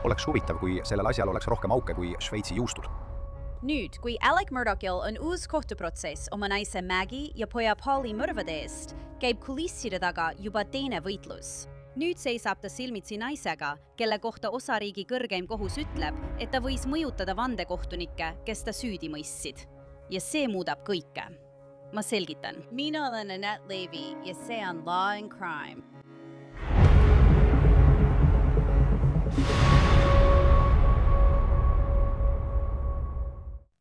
Oleks huvitav, kui sellel asjal oleks rohkem auke kui Šveitsi juustud. Nüüd, kui Alec Murdochil on uus kohtuprotsess oma naise Maggie ja poja Pauli mõrvade eest, käib kulisside taga juba teine võitlus. Nüüd seisab ta silmitsi naisega, kelle kohta osariigi kõrgeim kohus ütleb, et ta võis mõjutada vandekohtunikke, kes ta süüdi mõistsid. Ja see muudab kõike. Ma selgitan. Mina olen Annette Levy ja see on Law and Crime.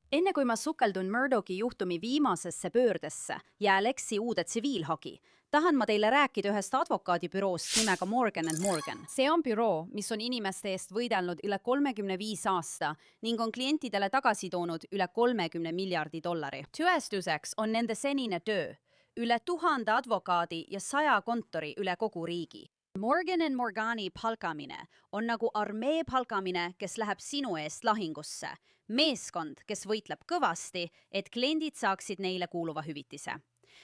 Enne kui ma sukeldun Murdochi juhtumi viimasesse pöördesse ja Alexi uude tsiviilhagi, tahan ma teile rääkida ühest advokaadibüroost nimega Morgan & Morgan. See on büroo, mis on inimeste eest võidelnud üle 35 aasta ning on klientidele tagasi toonud üle 30 miljardi dollari. Tõestuseks on nende senine töö, üle 1000 advokaadi ja 100 kontori üle kogu riigi. Morgan & Morgani palkamine on nagu armee palkamine, kes läheb sinu eest lahingusse. Meeskond, kes võitleb kõvasti, et kliendid saaksid neile kuuluva hüvitise.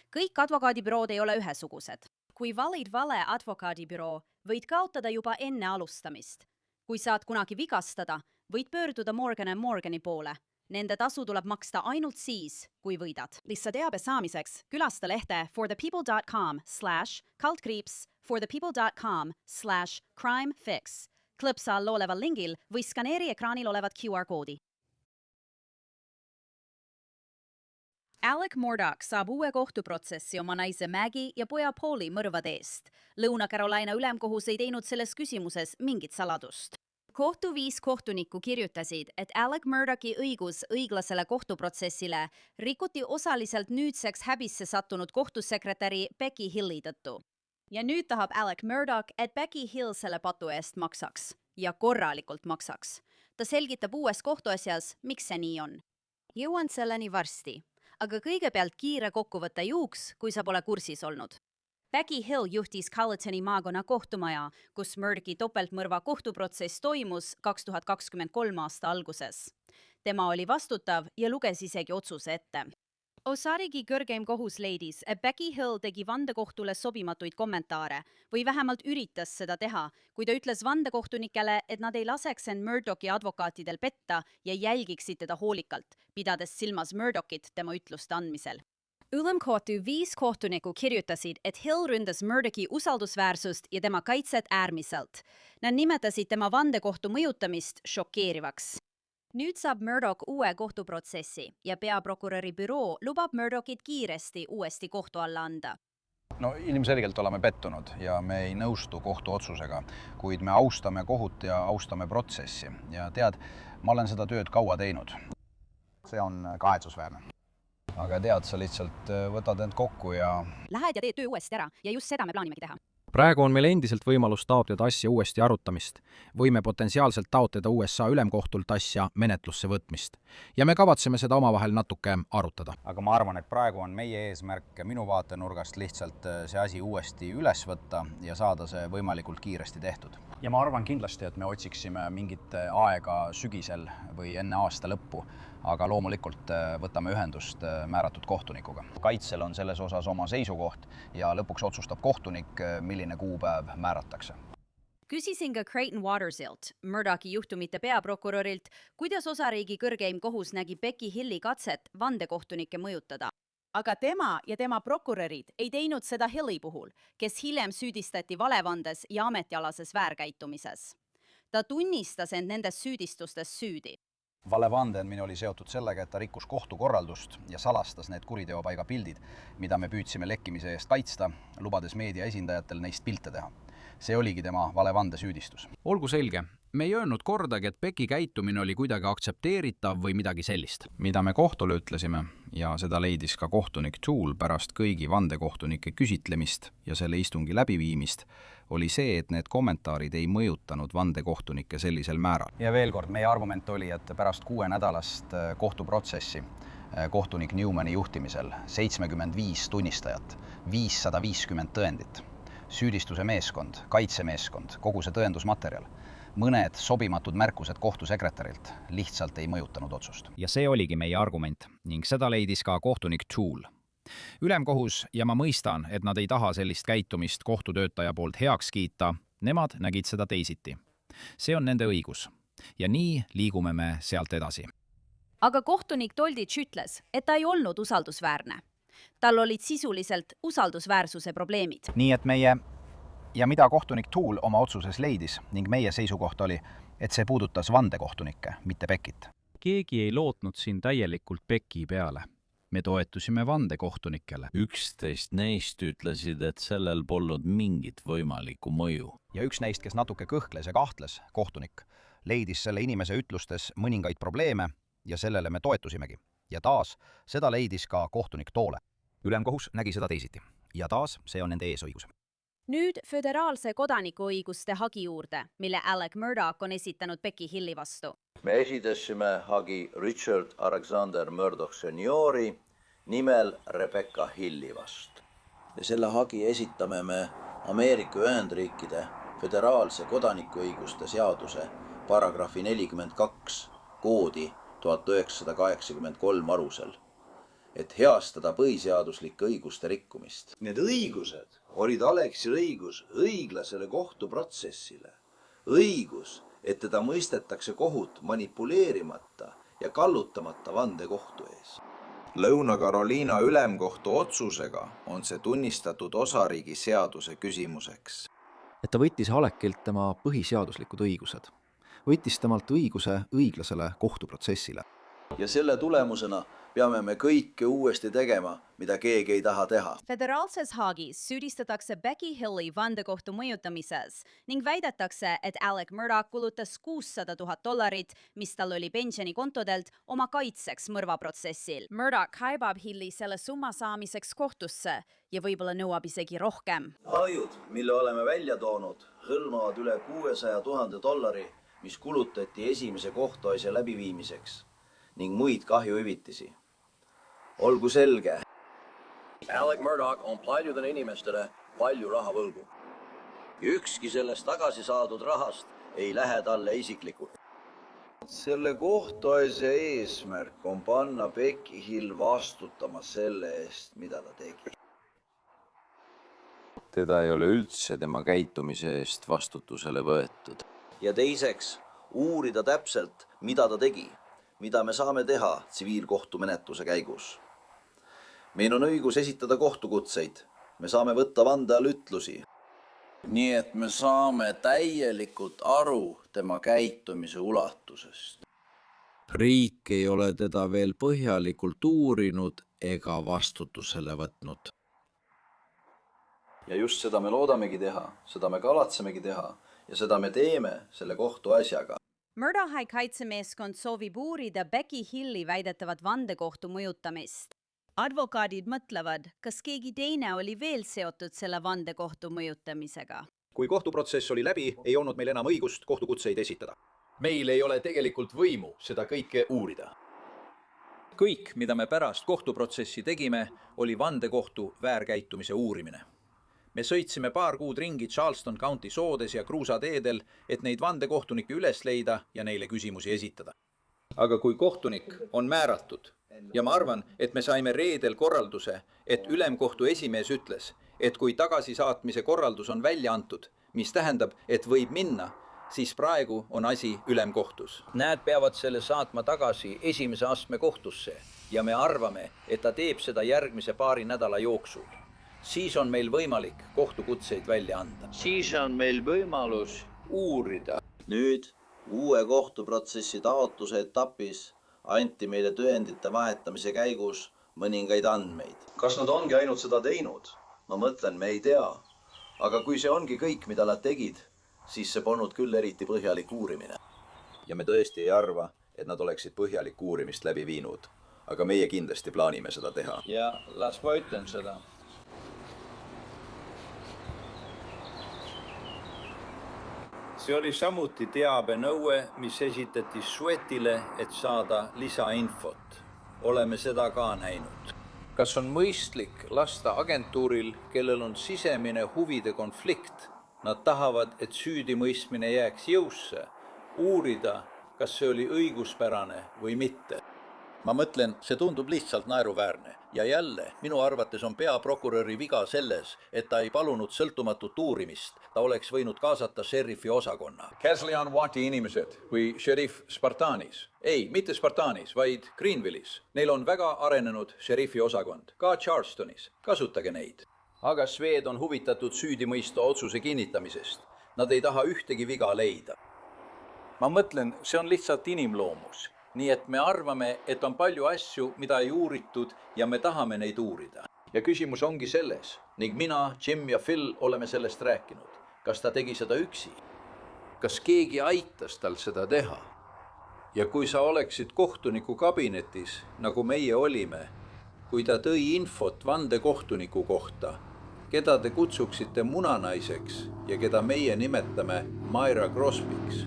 Kõik advokaadibürood ei ole ühesugused. Kui valid vale advokaadibüroo, võid kaotada juba enne alustamist. Kui saad kunagi vigastada, võid pöörduda Morgan & Morgani poole. Nende tasu tuleb maksta ainult siis, kui võidad. Lisateabe saamiseks külasta lehte forthepeople.com/cultcreeps/forthepeople.com/crimefix. Klõpsa all oleval lingil või skaneeri ekraanil olevat QR-koodi. Alec Murdoch saab uue kohtuprotsessi oma naise Maggie ja poja Pauli mõrvade eest. Lõuna-Carolina ülemkohus ei teinud selles küsimuses mingit saladust. Kohtu 5 kohtunikku kirjutasid, et Alec Murdochi õigus õiglasele kohtuprotsessile rikuti osaliselt nüüdseks häbisse sattunud kohtusekretäri Becky Hilli tõttu. Ja nüüd tahab Alec Murdoch, et Becky Hill selle patu eest maksaks. Ja korralikult maksaks. Ta selgitab uues kohtuasjas, miks see nii on. Jõuan selleni varsti. Aga kõigepealt kiire kokkuvõtte juuks, kui sa pole kursis olnud. Becky Hill juhtis Colletoni maakonna kohtumaja, kus Murdochi topeltmõrva kohtuprotsess toimus 2023 aasta alguses. Tema oli vastutav ja luges isegi otsuse ette. Osariigi kõrgeim kohus leidis, et Becky Hill tegi vandekohtule sobimatuid kommentaare või vähemalt üritas seda teha, kui ta ütles vandekohtunikele, et nad ei laseks end Murdochi advokaatidel petta ja jälgiksid teda hoolikalt, pidades silmas Murdochit tema ütluste andmisel. Ülemkohtu 5 kohtunikku kirjutasid, et Hill ründas Murdochi usaldusväärsust ja tema kaitset äärmiselt. Nad nimetasid tema vandekohtu mõjutamist šokeerivaks. Nüüd saab Murdoch uue kohtuprotsessi ja peaprokuröri büroo lubab Murdochit kiiresti uuesti kohtu alla anda. No ilmselgelt oleme pettunud ja me ei nõustu kohtuotsusega, kuid me austame kohut ja austame protsessi. Ja tead, ma olen seda tööd kaua teinud. See on kahetsusväärne. Aga tead, sa lihtsalt võtad end kokku ja... Lähed ja teed töö uuesti ära ja just seda me plaanimegi teha. Praegu on meil endiselt võimalus taotleda asja uuesti arutamist. Võime potentsiaalselt taotleda USA ülemkohtult asja menetlusse võtmist. Ja me kavatseme seda omavahel natuke arutada. Aga ma arvan, et praegu on meie eesmärk minu vaatenurgast lihtsalt see asi uuesti üles võtta ja saada see võimalikult kiiresti tehtud. Ja ma arvan kindlasti, et me otsiksime mingit aega sügisel või enne aasta lõppu, aga loomulikult võtame ühendust määratud kohtunikuga. Kaitsel on selles osas oma seisukoht ja lõpuks otsustab kohtunik, milline kuupäev määratakse. Küsisin ka Creighton Watersilt, Murdochi juhtumite peaprokurörilt, kuidas osariigi kõrgeim kohus nägi Becky Hilli katset vandekohtunikke mõjutada. Aga tema ja tema prokurörid ei teinud seda Hilli puhul, kes hiljem süüdistati valevandes ja ametialases väärkäitumises. Ta tunnistas end nendes süüdistustes süüdi. Valevandemine oli seotud sellega, et ta rikkus kohtukorraldust ja salastas need kuriteopaiga pildid, mida me püüdsime lekkimise eest kaitsta, lubades meedia esindajatel neist pilte teha. See oligi tema valevande süüdistus. Olgu selge, me ei öelnud kordagi, et Becky käitumine oli kuidagi aktsepteeritav või midagi sellist. Mida me kohtule ütlesime, ja seda leidis ka kohtunik Toole pärast kõigi vandekohtunike küsitlemist ja selle istungi läbiviimist, oli see, et need kommentaarid ei mõjutanud vandekohtunikke sellisel määral. Ja veel kord, meie argument oli, et pärast 6 nädalast kohtuprotsessi kohtunik Newmani juhtimisel 75 tunnistajat, 550 tõendit, süüdistuse meeskond, kaitsemeeskond, kogu see tõendusmaterjal, mõned sobimatud märkused kohtusekretärilt lihtsalt ei mõjutanud otsust. Ja see oligi meie argument ning seda leidis ka kohtunik Toole. Ülemkohus, ja ma mõistan, et nad ei taha sellist käitumist kohtutöötaja poolt heaks kiita, nemad nägid seda teisiti. see on nende õigus. Ja nii liigume me sealt edasi. Aga kohtunik Dolditš ütles, et ta ei olnud usaldusväärne. Tal olid sisuliselt usaldusväärsuse probleemid. nii et ja mida kohtunik Toole oma otsuses leidis ning meie seisukoht oli, et see puudutas vandekohtunikke, mitte Beckit. Keegi ei lootnud siin täielikult Becki peale. Me toetusime vandekohtunikele. 11 neist ütlesid, et sellel polnud mingit võimalikku mõju. Ja üks neist, kes natuke kõhkles ja kahtles, kohtunik, leidis selle inimese ütlustes mõningaid probleeme ja sellele me toetusimegi. Ja taas, seda leidis ka kohtunik Toole. Ülemkohus nägi seda teisiti. Ja taas, see on nende eesõigus. Nüüd föderaalse kodanikuõiguste hagi juurde, mille Alec Murdoch on esitanud Becky Hilli vastu. Me esitasime hagi Richard Alexander Murdoch seniori nimel Rebecca Hilli vastu. Ja selle hagi esitame me Ameerika Ühendriikide föderaalse kodanikuõiguste seaduse paragrahvi 42 koodi 1983 alusel, et heastada põhiseaduslike õiguste rikkumist. Need õigused olid Alexi õigus õiglasele kohtuprotsessile. Õigus, et teda mõistetakse kohut manipuleerimata ja kallutamata vandekohtu ees. Lõuna-Carolina ülemkohtu otsusega on see tunnistatud osariigi seaduse küsimuseks. Et ta võttis Alekilt tema põhiseaduslikud õigused. Võttis temalt õiguse õiglasele kohtuprotsessile. Ja selle tulemusena peame me kõike uuesti tegema, mida keegi ei taha teha. Föderaalses hagis süüdistatakse Becky Hilli vandekohtu mõjutamises ning väidetakse, et Alec Murdoch kulutas $600,000, mis tal oli pensionikontodelt oma kaitseks mõrvaprotsessil. Murdoch kaebab Hilli selle summa saamiseks kohtusse ja võib-olla nõuab isegi rohkem. Kahjud, mille oleme välja toonud, hõlmavad üle $600,000, mis kulutati esimese kohtuasja läbiviimiseks ning muid kahjuhüvitisi. Olgu selge. Alec Murdoch on paljudele inimestele palju raha võlgu. Ükski sellest tagasi saadud rahast ei lähe talle isiklikult. Selle kohtuasja eesmärk on panna Becky Hill vastutama selle eest, mida ta tegi. Teda ei ole üldse tema käitumise eest vastutusele võetud. Ja teiseks, uurida täpselt, mida ta tegi, mida me saame teha tsiviilkohtumenetluse käigus. Meil on õigus esitada kohtukutseid, me saame võtta vande all ütlusi. Nii et me saame täielikult aru tema käitumise ulatusest. Riik ei ole teda veel põhjalikult uurinud ega vastutusele võtnud. Ja just seda me loodamegi teha, seda me kavatsemegi teha ja seda me teeme selle kohtuasjaga. Murdochi kaitsemeeskond soovib uurida Becky Hilli väidetavat vandekohtu mõjutamist. Advokaadid mõtlevad, kas keegi teine oli veel seotud selle vandekohtu mõjutamisega. Kui kohtuprotsess oli läbi, ei olnud meil enam õigust kohtukutseid esitada. Meil ei ole tegelikult võimu seda kõike uurida. Kõik, mida me pärast kohtuprotsessi tegime, oli vandekohtu väärkäitumise uurimine. Me sõitsime paar kuud ringi Charleston County soodes ja kruusateedel, et neid vandekohtunikke üles leida ja neile küsimusi esitada. Aga kui kohtunik on määratud ja ma arvan, et me saime reedel korralduse, et ülemkohtu esimees ütles, et kui tagasisaatmise korraldus on välja antud, mis tähendab, et võib minna, siis praegu on asi ülemkohtus. Nad peavad selle saatma tagasi esimese astme kohtusse ja me arvame, et ta teeb seda järgmise paari nädala jooksul. Siis on meil võimalik kohtukutseid välja anda. Siis on meil võimalus uurida. Nüüd uue kohtuprotsessi taotluse etapis anti meile tõendite vahetamise käigus mõningaid andmeid. Kas nad ongi ainult seda teinud? Ma mõtlen, me ei tea. Aga kui see ongi kõik, mida nad tegid, siis see polnud küll eriti põhjalik uurimine. Ja me tõesti ei arva, et nad oleksid põhjalik uurimist läbi viinud. Aga meie kindlasti plaanime seda teha. Ja las ma ütlen seda. See oli samuti teabenõue, mis esitati Sweatile, et saada lisainfot. Oleme seda ka näinud. Kas on mõistlik lasta agentuuril, kellel on sisemine huvide konflikt, nad tahavad, et süüdimõistmine jääks jõusse, uurida, kas see oli õiguspärane või mitte? ma mõtlen, see tundub lihtsalt naeruväärne ja jälle minu arvates on peaprokuröri viga selles, et ta ei palunud sõltumatut uurimist. Ta oleks võinud kaasata šerifi osakonna. Käslian Wati inimesed või šerif Spartanis. Ei, mitte Spartanis, vaid Greenvillis. Neil on väga arenenud šerifi osakond, ka Charlestonis. Kasutage neid. Aga Šved on huvitatud süüdimõistva otsuse kinnitamisest. Nad ei taha ühtegi viga leida. Ma mõtlen, see on lihtsalt inimloomus. Nii et me arvame, et on palju asju, mida ei uuritud ja me tahame neid uurida. Ja küsimus ongi selles, ning mina, Jim ja Phil oleme sellest rääkinud. Kas ta tegi seda üksi? Kas keegi aitas tal seda teha? Ja kui sa oleksid kohtuniku kabinetis, nagu meie olime, kui ta tõi infot vandekohtuniku kohta, keda te kutsuksite munanaiseks ja keda meie nimetame Myra Crosbyks.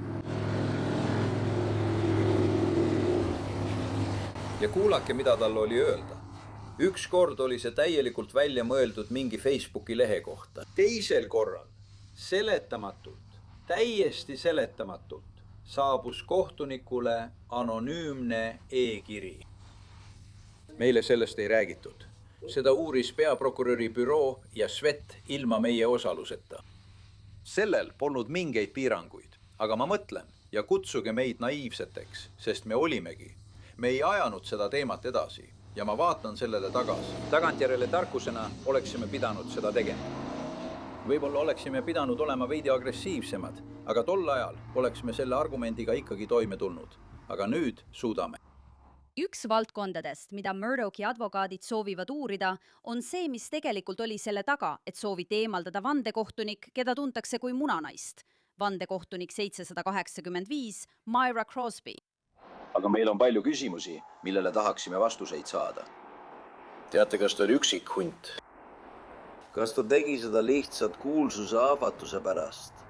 Ja kuulake, mida tal oli öelda. Üks kord oli see täielikult välja mõeldud mingi Facebooki lehe kohta. Teisel korral, seletamatult, täiesti seletamatult, saabus kohtunikule anonüümne e-kiri. Meile sellest ei räägitud. Seda uuris peaprokuröri büroo ja Svet ilma meie osaluseta. Sellel polnud mingeid piiranguid, aga ma mõtlen ja kutsuge meid naiivseteks, sest me olimegi. Me ei ajanud seda teemat edasi ja ma vaatan sellele tagasi. Tagantjärele tarkusena oleksime pidanud seda tegema. Võib-olla oleksime pidanud olema veidi agressiivsemad, aga tol ajal oleksime selle argumendiga ikkagi toime tulnud. Aga nüüd suudame. Üks valdkondadest, mida Murdochi advokaadid soovivad uurida, on see, mis tegelikult oli selle taga, et sooviti eemaldada vandekohtunik, keda tuntakse kui munanaist. Vandekohtunik 785, Myra Crosby. Aga meil on palju küsimusi, millele tahaksime vastuseid saada. Teate, kas ta oli üksik hunt? Kas ta tegi seda lihtsalt kuulsuse ahvatuse pärast?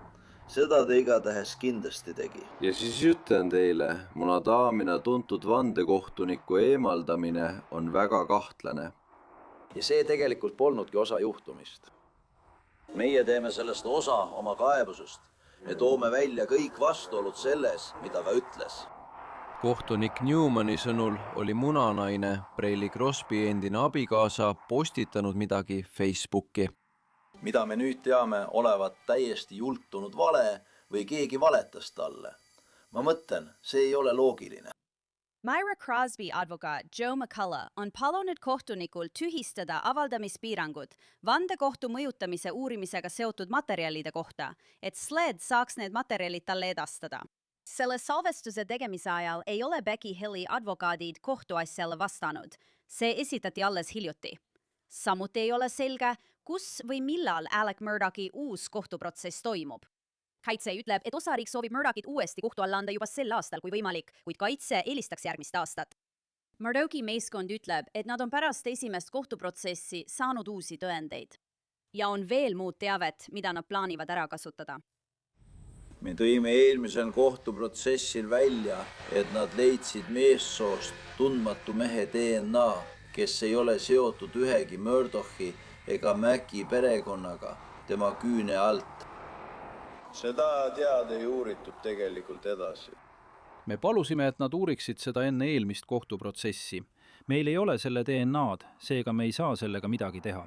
Seda ta igatahes kindlasti tegi. Ja siis ütlen teile, muna daamina tuntud vandekohtuniku eemaldamine on väga kahtlane. Ja see tegelikult polnudki osa juhtumist. Meie teeme sellest osa oma kaebusest. Me toome välja kõik vastuolud selles, mida ta ütles. Kohtunik Newmani sõnul oli munanaine Preili Crosby endine abikaasa postitanud midagi Facebooki. Mida me nüüd teame olevat täiesti jultunud vale või keegi valetas talle. Ma mõtlen, see ei ole loogiline. Myra Crosby advokaat Joe McCullough on palunud kohtunikul tühistada avaldamispiirangud vandekohtu mõjutamise uurimisega seotud materjalide kohta, et SLED saaks need materjalid talle edastada. Selle salvestuse tegemise ajal ei ole Becky Hilli advokaadid kohtuasjale vastanud. See esitati alles hiljuti. Samuti ei ole selge, kus või millal Alec Murdochi uus kohtuprotsess toimub. Kaitse ütleb, et osariik soovib Murdochit uuesti kohtu alla anda juba sel aastal, kui võimalik, kuid kaitse eelistaks järgmist aastat. Murdochi meeskond ütleb, et nad on pärast esimest kohtuprotsessi saanud uusi tõendeid. Ja on veel muud teavet, mida nad plaanivad ära kasutada. Me tõime eelmisel kohtuprotsessil välja, et nad leidsid meessoost tundmatu mehe DNA, kes ei ole seotud ühegi Murdochi ega Mackie perekonnaga tema küüne alt. Seda teada ei uuritud tegelikult edasi. Me palusime, et nad uuriksid seda enne eelmist kohtuprotsessi. Meil ei ole selle DNA-d, seega me ei saa sellega midagi teha.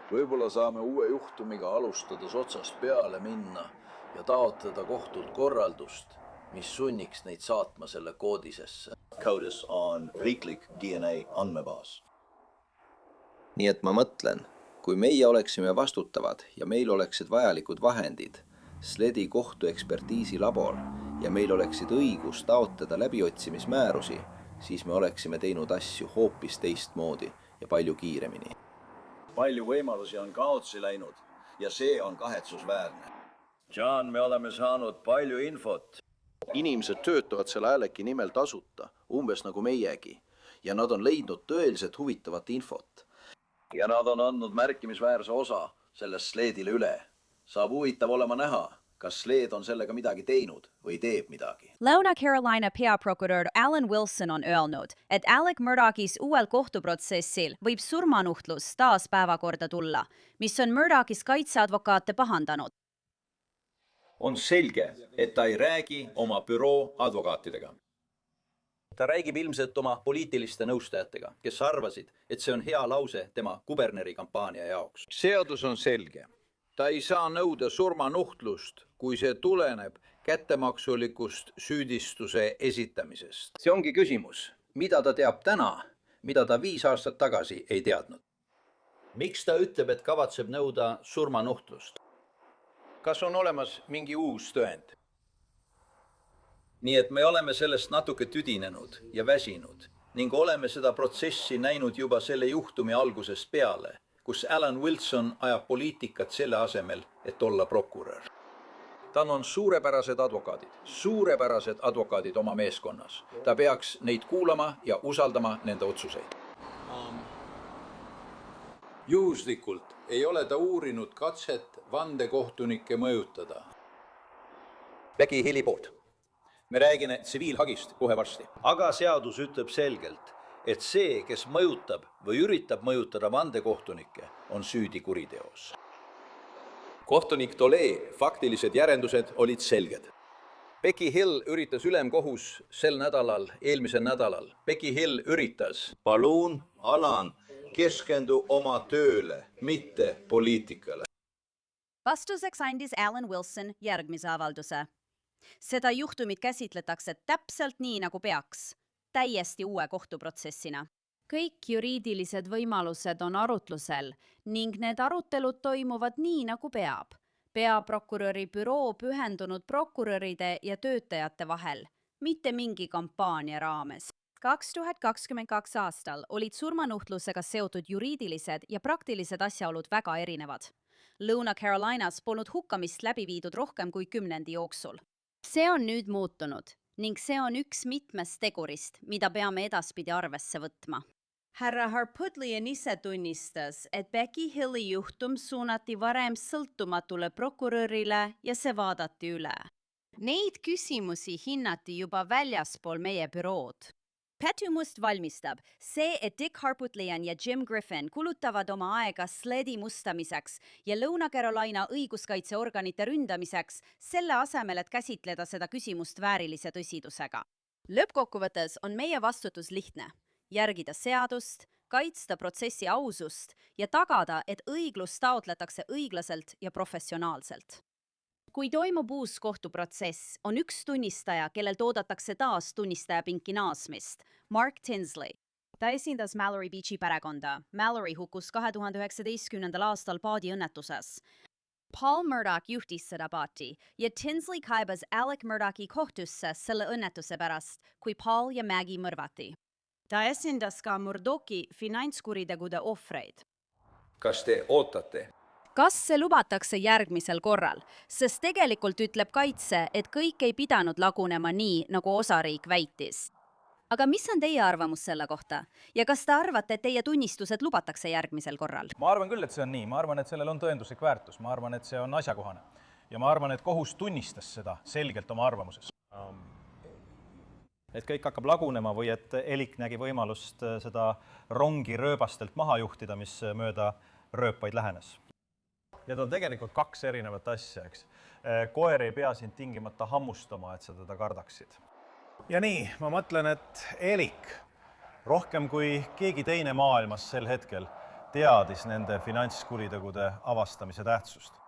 Võib-olla saame uue juhtumiga alustades otsast peale minna ja taotleda kohtult korraldust, mis sunniks neid saatma selle koodisesse. CODIS on riiklik DNA andmebaas. Nii et ma mõtlen, kui meie oleksime vastutavad ja meil oleksid vajalikud vahendid, SLEDi kohtuekspertiisi labor ja meil oleksid õigus taotleda läbiotsimismäärusi, siis me oleksime teinud asju hoopis teistmoodi ja palju kiiremini. Palju võimalusi on kaotsi läinud ja see on kahetsusväärne. John, me oleme saanud palju infot. Inimesed töötavad selle Aleci nimel tasuta, umbes nagu meiegi, ja nad on leidnud tõeliselt huvitavat infot. Ja nad on andnud märkimisväärse osa sellest SLEDile üle. Saab huvitav olema näha, kas SLED on sellega midagi teinud või teeb midagi. Lõuna-Carolina peaprokurör Alan Wilson on öelnud, et Alec Murdochis uuel kohtuprotsessil võib surmanuhtlus taas päevakorda tulla, mis on Murdochis kaitseadvokaate pahandanud. On selge, et ta ei räägi oma büroo advokaatidega. Ta räägib ilmselt oma poliitiliste nõustajatega, kes arvasid, et see on hea lause tema kuberneri kampaania jaoks. Seadus on selge. Ta ei saa nõuda surmanuhtlust, kui see tuleneb kättemaksulikust süüdistuse esitamisest. See ongi küsimus, mida ta teab täna, mida ta 5 aastat tagasi ei teadnud. Miks ta ütleb, et kavatseb nõuda surmanuhtlust? Kas on olemas mingi uus tõend? Nii et me oleme sellest natuke tüdinenud ja väsinud ning oleme seda protsessi näinud juba selle juhtumi algusest peale, kus Alan Wilson ajab poliitikat selle asemel, et olla prokurör. Tal on suurepärased advokaadid oma meeskonnas. Ta peaks neid kuulama ja usaldama nende otsuseid. Juhuslikult ei ole ta uurinud katset vandekohtunikke mõjutada. Becky Hilli poolt. Me räägime tsiviilhagist kohe varsti. Aga seadus ütleb selgelt, et see, kes mõjutab või üritab mõjutada vandekohtunikke, on süüdi kuriteos. Kohtunik Tolee faktilised järeldused olid selged. Becky Hill üritas ülemkohus eelmisel nädalal. Becky Hill üritas. Palun, Alan, keskendu oma tööle, mitte poliitikale. Vastuseks andis Alan Wilson järgmise avalduse. Seda juhtumit käsitletakse täpselt nii, nagu peaks, täiesti uue kohtuprotsessina. Kõik juriidilised võimalused on arutlusel ning need arutelud toimuvad nii, nagu peab. Peaprokuröri büroo pühendunud prokuröride ja töötajate vahel, mitte mingi kampaania raames. 2022 aastal olid surmanuhtlusega seotud juriidilised ja praktilised asjaolud väga erinevad. Lõuna-Carolinas polnud hukkamist läbi viidud rohkem kui 10 jooksul. See on nüüd muutunud ning see on üks mitmest tegurist, mida peame edaspidi arvesse võtma. Härra Harputlian ise tunnistas, et Becky Hilli juhtum suunati varem sõltumatule prokurörile ja see vaadati üle. Neid küsimusi hinnati juba väljaspool meie bürood. Pettumust valmistab see, et Dick Harputlian ja Jim Griffin kulutavad oma aega sledi mustamiseks ja Lõuna-Carolina õiguskaitseorganite ründamiseks, selle asemel, et käsitleda seda küsimust väärilise tõsidusega. Lõppkokkuvõttes on meie vastutus lihtne. Järgida seadust, kaitsta protsessi ausust ja tagada, et õiglus taotletakse õiglaselt ja professionaalselt. Kui toimub uus kohtuprotsess, on üks tunnistaja, kellel toodatakse taas tunnistajapinki naasmist, Mark Tinsley. Ta esindas Mallory Beachi perekonda. Mallory hukkus 2019. aastal paadiõnnetuses. Paul Murdoch juhtis seda paati ja Tinsley kaebas Alec Murdochi kohtusse selle õnnetuse pärast, kui Paul ja Maggie mõrvati. Ta esindas ka Murdochi finantskuritegude ohvreid. Kas te ootate? Kas see lubatakse järgmisel korral, sest tegelikult ütleb kaitse, et kõik ei pidanud lagunema nii, nagu osariik väitis. Aga mis on teie arvamus selle kohta? Ja kas te arvate, et teie tunnistused lubatakse järgmisel korral? Ma arvan küll, et see on nii. Ma arvan, et sellel on tõenduslik väärtus. Ma arvan, et see on asjakohane. Ja ma arvan, et kohus tunnistas seda selgelt oma arvamuses. Et kõik hakkab lagunema või et Elik nägi võimalust seda rongi rööbastelt maha juhtida, mis mööda rööpaid lähenes. Need on tegelikult 2 erinevat asja, eks. Koer ei pea sind tingimata hammustama, et sa teda kardaksid. Ja nii, ma mõtlen, et Elik, rohkem kui keegi teine maailmas sel hetkel, teadis nende finantskuritegude avastamise tähtsust.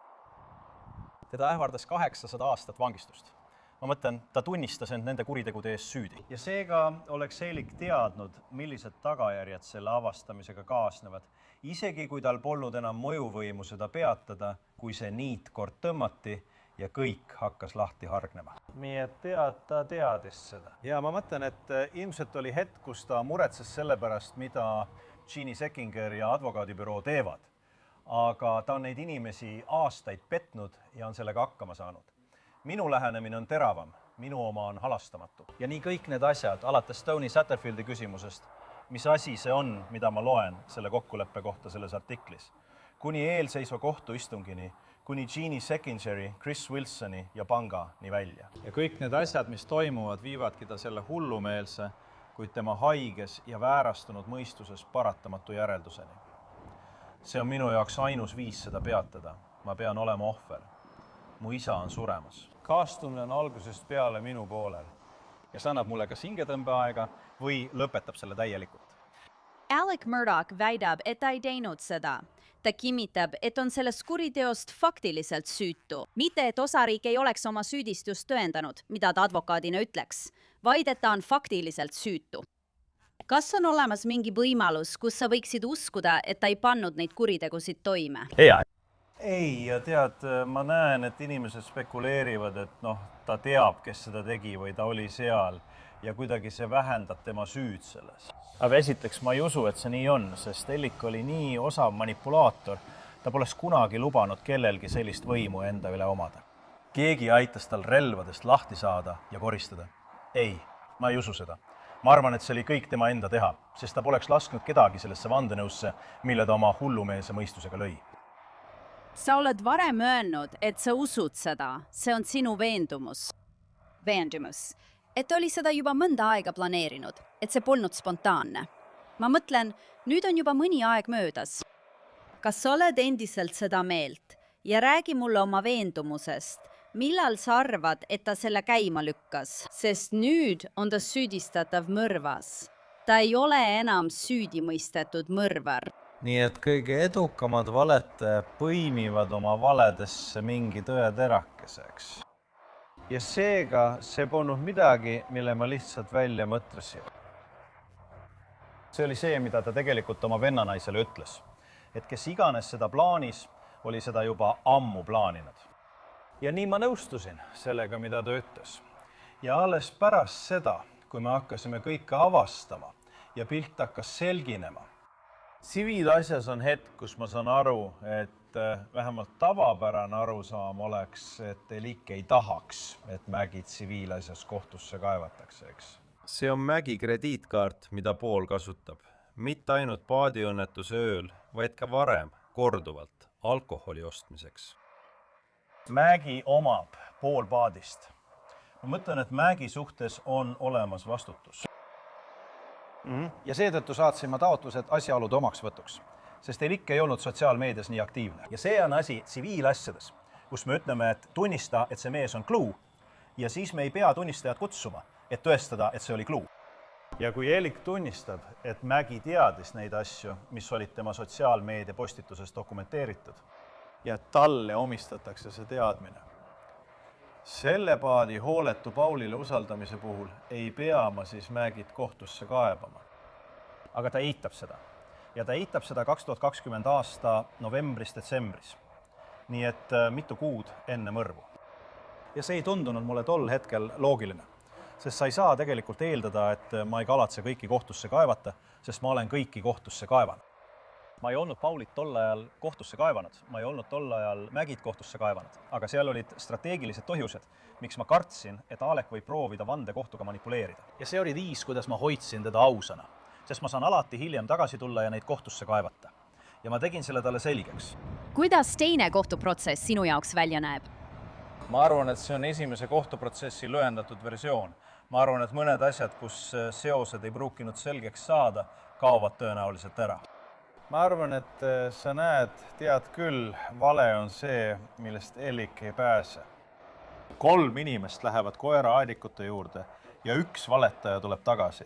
Teda ähvardas 800 aastat vangistust. Ma mõtlen, ta tunnistas end nende kuritegude eest süüdi. Ja seega oleks Elik teadnud, millised tagajärjed selle avastamisega kaasnevad, isegi kui tal polnud enam mõjuvõimu seda peatada, kui see niit kord tõmmati ja kõik hakkas lahti hargnema. Nii et ta teadis seda. Ja ma mõtlen, et ilmselt oli hetk, kus ta muretses selle pärast, mida Jeannie Seckinger ja advokaadibüroo teevad. Aga ta on neid inimesi aastaid petnud ja on sellega hakkama saanud. Minu lähenemine on teravam, minu oma on halastamatu. Ja nii kõik need asjad, alates Tony Satterfieldi küsimusest, mis asi see on, mida ma loen selle kokkuleppe kohta selles artiklis, kuni eelseisva kohtuistungini, kuni Jeannie Seckingeri, Chris Wilsoni ja pangani välja. Ja kõik need asjad, mis toimuvad, viivadki ta selle hullumeelse, kuid tema haiges ja väärastunud mõistuses paratamatu järelduseni. See on minu jaoks ainus viis seda peatada. Ma pean olema ohver. Mu isa on suremas. Kaastumine on algusest peale minu poolel. ja see annab mulle kas hingetõmbeaega või lõpetab selle täielikult. Alec Murdoch väidab, et ta ei teinud seda. Ta kinnitab, et on sellest kuriteost faktiliselt süütu. Mitte, et osariik ei oleks oma süüdistust tõendanud, mida ta advokaadina ütleks, vaid et ta on faktiliselt süütu. Kas on olemas mingi võimalus, kus sa võiksid uskuda, et ta ei pannud neid kuritegusid toime? Ei, ja tead, ma näen, et inimesed spekuleerivad, et ta teab, kes seda tegi või ta oli seal ja kuidagi see vähendab tema süüd selles. Aga esiteks ma ei usu, et see nii on, sest Ellik oli nii osav manipulaator, ta poleks kunagi lubanud kellelgi sellist võimu enda üle omada. Keegi aitas tal relvadest lahti saada ja koristada. Ei, ma ei usu seda. Ma arvan, et see oli kõik tema enda teha, sest ta poleks lasknud kedagi sellesse vandenõusse, mille ta oma hullumeelse mõistusega lõi. Sa oled varem öelnud, et sa usud seda, see on sinu veendumus. Et oli seda juba mõnda aega planeerinud, et see polnud spontaanne. Ma mõtlen, nüüd on juba mõni aeg möödas. Kas sa oled endiselt seda meelt ja räägi mulle oma veendumusest, millal sa arvad, et ta selle käima lükkas, sest nüüd on ta süüdistatav mõrvas. Ta ei ole enam süüdimõistetud mõrvar. Nii et kõige edukamad valetajad põimivad oma valedesse mingi tõeterakeseks. Ja seega see polnud midagi, mille ma lihtsalt välja mõtlesin. See oli see, mida ta tegelikult oma vennanaisele ütles. Et kes iganes seda plaanis, oli seda juba ammu plaaninud. Ja nii ma nõustusin sellega, mida ta ütles. Ja alles pärast seda, kui me hakkasime kõike avastama ja pilt hakkas selginema, tsiviilasjas on hetk, kus ma saan aru, et vähemalt tavapärane arusaam oleks, et Ellik ei tahaks, et Mägi tsiviilasjas kohtusse kaevatakse, eks. See on Mägi krediitkaart, mida Paul kasutab. Mitte ainult paadiõnnetuse ööl, vaid ka varem, korduvalt, alkoholi ostmiseks. Mägi omab pool paadist. Ma mõtlen, et Mägi suhtes on olemas vastutus. Ja seetõttu saatsin ma taotlused asjaolude omaksvõtuks, sest Ellik ei olnud sotsiaalmeedias nii aktiivne. Ja see on asi tsiviilasjades, kus me ütleme, et tunnista, et see mees on kluu ja siis me ei pea tunnistajat kutsuma, et tõestada, et see oli kluu. Ja kui Ellik tunnistab, et Mägi teadis neid asju, mis olid tema sotsiaalmeedia postituses dokumenteeritud ja talle omistatakse see teadmine, selle paadi hooletu Paulile usaldamise puhul ei pea ma siis Mägit kohtusse kaebama. Aga ta eitab seda. Ja ta eitab seda 2020 aasta novembris-detsembris. Nii et mitu kuud enne mõrvu. Ja see ei tundunud mulle tol hetkel loogiline, sest sa ei saa tegelikult eeldada, et ma ei kavatse kõiki kohtusse kaevata, sest ma olen kõiki kohtusse kaevanud. Ma ei olnud Paulit tol ajal kohtusse kaevanud, ma ei olnud tol ajal Mägit kohtusse kaevanud, aga seal olid strateegilised põhjused, miks ma kartsin, et Alek võib proovida vandekohtuga manipuleerida. Ja see oli viis, kuidas ma hoidsin teda ausana, sest ma saan alati hiljem tagasi tulla ja neid kohtusse kaevata. Ja ma tegin selle talle selgeks. Kuidas teine kohtuprotsess sinu jaoks välja näeb? Ma arvan, et see on esimese kohtuprotsessi lühendatud versioon. Ma arvan, et mõned asjad, kus seosed ei pruukinud selgeks saada, kaovad tõenäoliselt ära. Ma arvan, et sa tead küll, vale on see, millest Ellik ei pääse. 3 inimest lähevad koera-aedikute juurde ja 1 valetaja tuleb tagasi.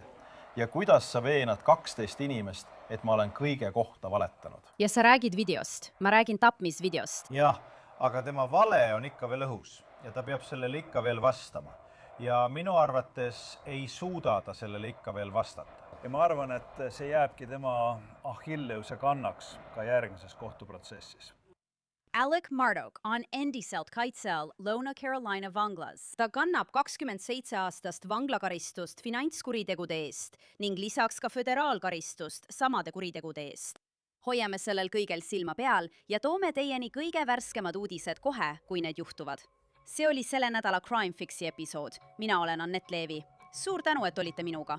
Ja kuidas sa veenad 12 inimest, et ma olen kõige kohta valetanud? Ja sa räägid videost. Ma räägin tapmisvideost. Jah, aga tema vale on ikka veel õhus ja ta peab sellele ikka veel vastama. Ja minu arvates ei suuda ta sellele ikka veel vastata. Ja ma arvan, et see jääbki tema Achilleuse kannaks ka järgmises kohtuprotsessis. Alec Murdoch on endiselt kaitsel Lõuna-Carolina vanglas. Ta kannab 27 aastast vanglakaristust finantskuritegude eest ning lisaks ka föderaalkaristust samade kuritegude eest. Hoiame sellel kõigel silma peal ja toome teieni kõige värskemad uudised kohe, kui need juhtuvad. See oli selle nädala Crime Fixi episood. Mina olen Annette Leevi. Suur tänu, et olite minuga.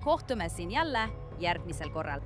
Kohtume siin jälle järgmisel korral.